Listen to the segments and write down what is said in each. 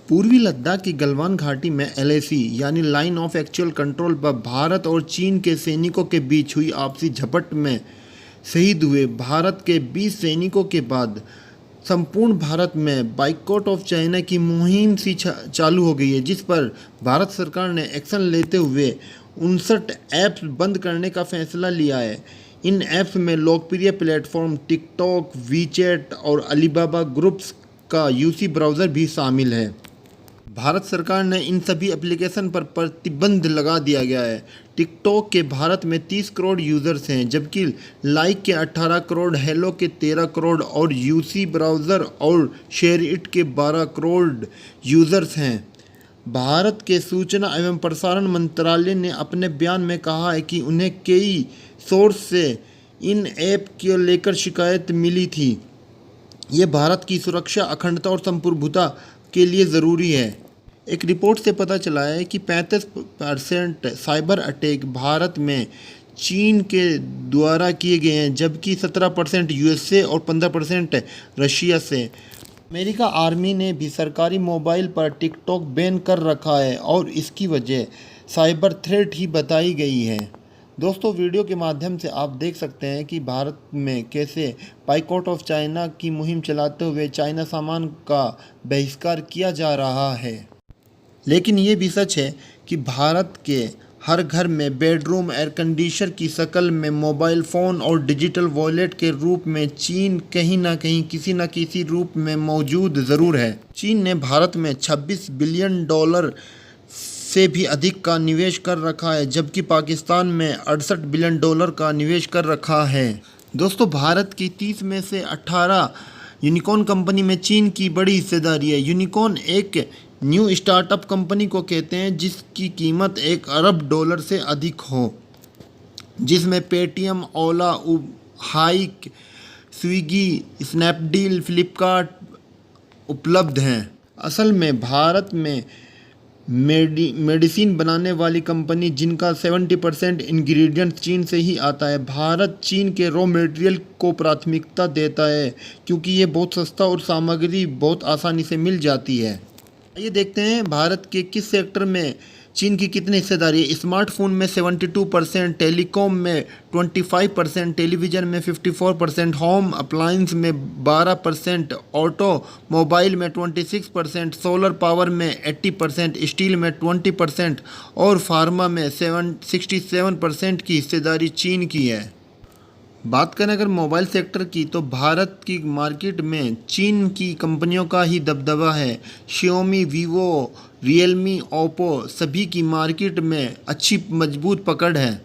पूर्वी लद्दाख की गलवान घाटी में एलएसी यानी लाइन ऑफ एक्चुअल कंट्रोल पर भारत और चीन के सैनिकों के बीच हुई आपसी झपट में शहीद हुए भारत के 20 सैनिकों के बाद संपूर्ण भारत में बाइकआउट ऑफ चाइना की मुहिम सी चालू हो गई है, जिस पर भारत सरकार ने एक्शन लेते हुए 59 ऐप्स बंद करने का फैसला लिया है। इन ऐप्स में लोकप्रिय प्लेटफॉर्म टिकटॉक, वीचैट और अलीबाबा ग्रुप्स का यूसी ब्राउज़र भी शामिल है। भारत सरकार ने इन सभी एप्लीकेशन पर प्रतिबंध लगा दिया गया है। टिकटॉक के भारत में 30 करोड़ यूज़र्स हैं, जबकि लाइक के 18 करोड़, हेलो के 13 करोड़ और यूसी ब्राउज़र और शेयर इट के 12 करोड़ यूज़र्स हैं। भारत के सूचना एवं प्रसारण मंत्रालय ने अपने बयान में कहा है कि उन्हें कई सोर्स से इन ऐप को लेकर शिकायत मिली थी। ये भारत की सुरक्षा, अखंडता और संप्रभुता के लिए ज़रूरी है। एक रिपोर्ट से पता चला है कि 35% साइबर अटैक भारत में चीन के द्वारा किए गए हैं, जबकि 17% यूएसए और 15% रशिया से। अमेरिका आर्मी ने भी सरकारी मोबाइल पर टिकटॉक बैन कर रखा है और इसकी वजह साइबर थ्रेट ही बताई गई है। दोस्तों, वीडियो के माध्यम से आप देख सकते हैं कि भारत में कैसे बाइकआउट ऑफ चाइना की मुहिम चलाते हुए चाइना सामान का बहिष्कार किया जा रहा है। लेकिन ये भी सच है कि भारत के हर घर में बेडरूम एयर कंडीशनर की शक्ल में मोबाइल फ़ोन और डिजिटल वॉलेट के रूप में चीन कहीं ना कहीं किसी न किसी रूप में मौजूद ज़रूर है। चीन ने भारत में $26 बिलियन से भी अधिक का निवेश कर रखा है, जबकि पाकिस्तान में $68 बिलियन का निवेश कर रखा है। दोस्तों, भारत की 30 में से 18 यूनिकॉर्न कंपनी में चीन की बड़ी हिस्सेदारी है। यूनिकॉर्न एक न्यू स्टार्टअप कंपनी को कहते हैं जिसकी कीमत $1 अरब से अधिक हो, जिसमें पेटीएम, ओला, हाइक, स्विगी, स्नैपडील, फ्लिपकार्ट उपलब्ध हैं। असल में भारत में मेडिसिन बनाने वाली कंपनी जिनका 70% इंग्रेडिएंट चीन से ही आता है। भारत चीन के रॉ मटेरियल को प्राथमिकता देता है क्योंकि ये बहुत सस्ता और सामग्री बहुत आसानी से मिल जाती है। ये देखते हैं भारत के किस सेक्टर में चीन की कितनी हिस्सेदारी है। स्मार्टफोन में 72%, टेलीकॉम में 25%, टेलीविज़न में 54%, होम अप्लायंस में 12%, ऑटोमोबाइल में 26%, सोलर पावर में 80%, स्टील में 20% और फार्मा में 67% की हिस्सेदारी चीन की है। बात करें अगर मोबाइल सेक्टर की, तो भारत की मार्केट में चीन की कंपनियों का ही दबदबा है। शियोमी, वीवो, रियलमी, ओप्पो सभी की मार्केट में अच्छी मजबूत पकड़ है।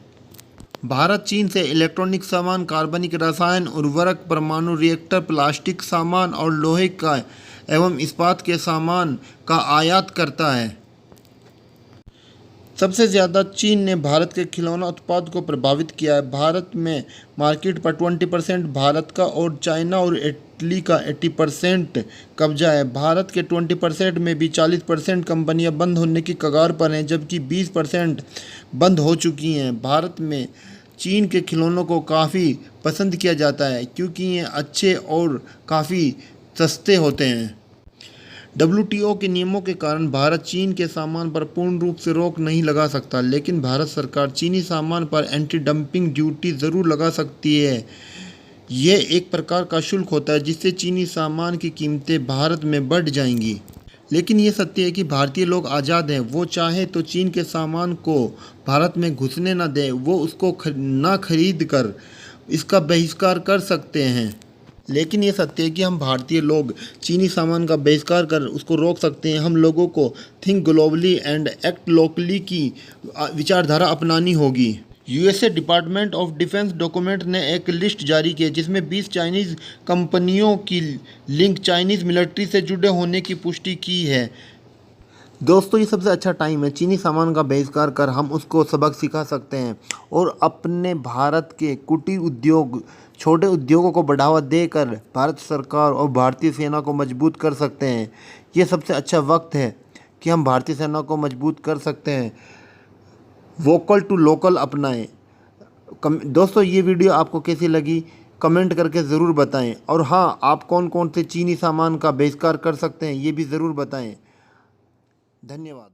भारत चीन से इलेक्ट्रॉनिक सामान, कार्बनिक रसायन, उर्वरक, परमाणु रिएक्टर, प्लास्टिक सामान और लोहे का एवं इस्पात के सामान का आयात करता है। सबसे ज़्यादा चीन ने भारत के खिलौना उत्पाद को प्रभावित किया है। भारत में मार्केट पर 20% भारत का और चाइना और इटली का 80% कब्जा है। भारत के 20% में भी 40% कंपनियां बंद होने की कगार पर हैं, जबकि 20% बंद हो चुकी हैं। भारत में चीन के खिलौनों को काफ़ी पसंद किया जाता है क्योंकि ये अच्छे और काफ़ी सस्ते होते हैं। WTO के नियमों के कारण भारत चीन के सामान पर पूर्ण रूप से रोक नहीं लगा सकता, लेकिन भारत सरकार चीनी सामान पर एंटी डंपिंग ड्यूटी ज़रूर लगा सकती है। यह एक प्रकार का शुल्क होता है जिससे चीनी सामान की कीमतें भारत में बढ़ जाएंगी। लेकिन ये सत्य है कि भारतीय लोग आज़ाद हैं। वो चाहे तो चीन के सामान को भारत में घुसने न दें, वो उसको ना खरीद कर इसका बहिष्कार कर सकते हैं। लेकिन ये सत्य है कि हम भारतीय लोग चीनी सामान का बहिष्कार कर उसको रोक सकते हैं। हम लोगों को think globally and act locally की विचारधारा अपनानी होगी। USA department of defence document ने एक लिस्ट जारी की है जिसमें 20 चाइनीज़ कंपनियों की लिंक चाइनीज़ मिलिट्री से जुड़े होने की पुष्टि की है। दोस्तों, ये सबसे अच्छा टाइम है। चीनी सामान का बहिष्कार कर हम उसको सबक सिखा सकते हैं और अपने भारत के कुटीर उद्योग, छोटे उद्योगों को बढ़ावा देकर भारत सरकार और भारतीय सेना को मजबूत कर सकते हैं। ये सबसे अच्छा वक्त है कि हम भारतीय सेना को मजबूत कर सकते हैं। वोकल टू लोकल अपनाएं। दोस्तों, ये वीडियो आपको कैसी लगी कमेंट करके ज़रूर बताएं। और हाँ, आप कौन कौन से चीनी सामान का बहिष्कार कर सकते हैं ये भी ज़रूर बताएं। धन्यवाद।